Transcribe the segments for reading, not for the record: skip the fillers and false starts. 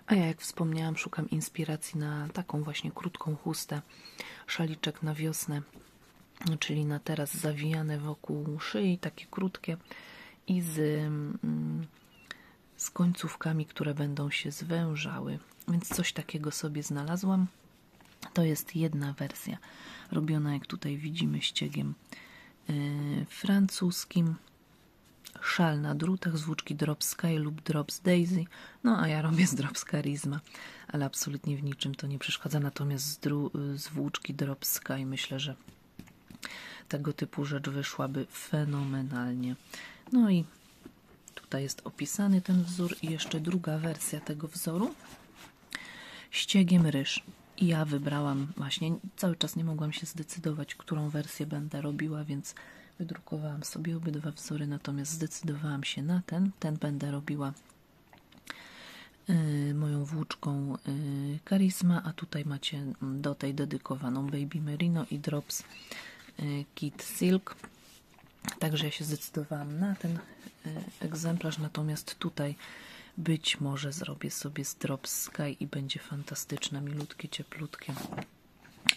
A ja, jak wspomniałam, szukam inspiracji na taką właśnie krótką chustę, szaliczek na wiosnę, czyli na teraz zawijane wokół szyi, takie krótkie i z końcówkami, które będą się zwężały. Więc coś takiego sobie znalazłam. To jest jedna wersja, robiona, jak tutaj widzimy, ściegiem francuskim. Szal na drutach z włóczki Drops Sky lub Drops Daisy. No a ja robię z Drops Charisma, ale absolutnie w niczym to nie przeszkadza. Natomiast z włóczki Drops Sky myślę, że tego typu rzecz wyszłaby fenomenalnie. No i tutaj jest opisany ten wzór i jeszcze druga wersja tego wzoru. Ściegiem ryż. I ja wybrałam właśnie, cały czas nie mogłam się zdecydować, którą wersję będę robiła, więc wydrukowałam sobie obydwa wzory, natomiast zdecydowałam się na ten będę robiła moją włóczką Charisma, a tutaj macie do tej dedykowaną Baby Merino i Drops Kid Silk. Także ja się zdecydowałam na ten egzemplarz, natomiast tutaj być może zrobię sobie z Drops Sky i będzie fantastyczne, milutkie, cieplutkie,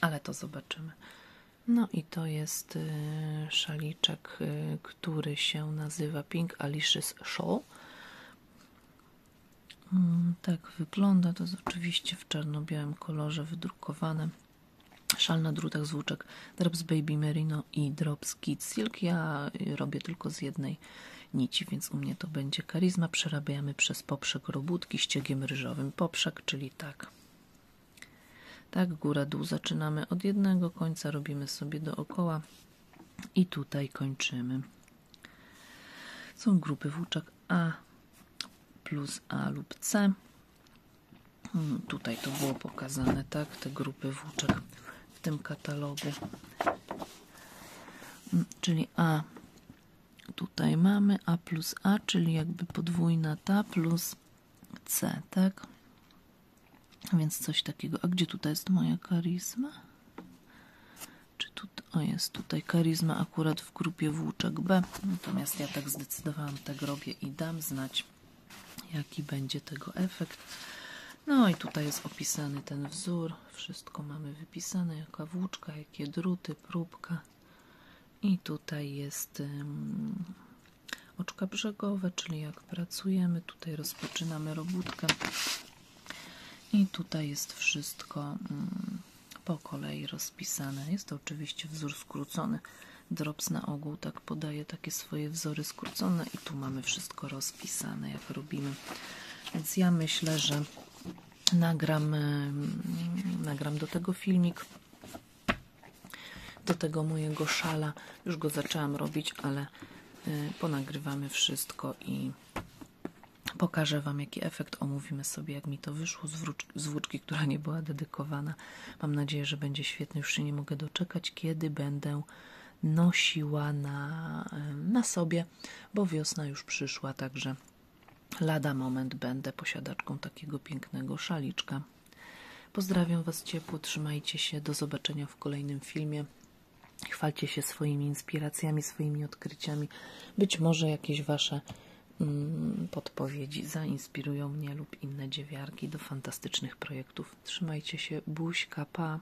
ale to zobaczymy. No i to jest szaliczek, który się nazywa Pink Alicious Shawl. Tak wygląda, to jest oczywiście w czarno-białym kolorze wydrukowane. Szal na drutach z włóczek Drops Baby Merino i Drops Kid Silk. Ja robię tylko z jednej nici, więc u mnie to będzie Charisma. Przerabiamy przez poprzek robótki ściegiem ryżowym. Poprzek, czyli tak, góra-dół. Zaczynamy od jednego końca, robimy sobie dookoła i tutaj kończymy. Są grupy włóczek A plus A lub C. Tutaj to było pokazane, tak, te grupy włóczek w tym katalogu. Czyli A tutaj mamy A plus A, czyli jakby podwójna ta plus C, tak? Więc coś takiego. A gdzie tutaj jest moja Charisma? Czy tutaj, o, jest tutaj Charisma akurat w grupie włóczek B. Natomiast ja tak zdecydowałam, tak robię i dam znać, jaki będzie tego efekt. No i tutaj jest opisany ten wzór. Wszystko mamy wypisane, jaka włóczka, jakie druty, próbka. I tutaj jest oczka brzegowe, czyli jak pracujemy. Tutaj rozpoczynamy robótkę. I tutaj jest wszystko po kolei rozpisane. Jest to oczywiście wzór skrócony. Drops na ogół tak podaje takie swoje wzory skrócone i tu mamy wszystko rozpisane, jak robimy. Więc ja myślę, że nagram do tego filmik, do tego mojego szala. Już go zaczęłam robić, ale ponagrywamy wszystko i pokażę Wam, jaki efekt. Omówimy sobie, jak mi to wyszło z włóczki, która nie była dedykowana. Mam nadzieję, że będzie świetnie. Już się nie mogę doczekać, kiedy będę nosiła na sobie, bo wiosna już przyszła, także lada moment będę posiadaczką takiego pięknego szaliczka. Pozdrawiam Was ciepło, trzymajcie się, do zobaczenia w kolejnym filmie. Chwalcie się swoimi inspiracjami, swoimi odkryciami. Być może jakieś Wasze podpowiedzi zainspirują mnie lub inne dziewiarki do fantastycznych projektów. Trzymajcie się, buźka, pa!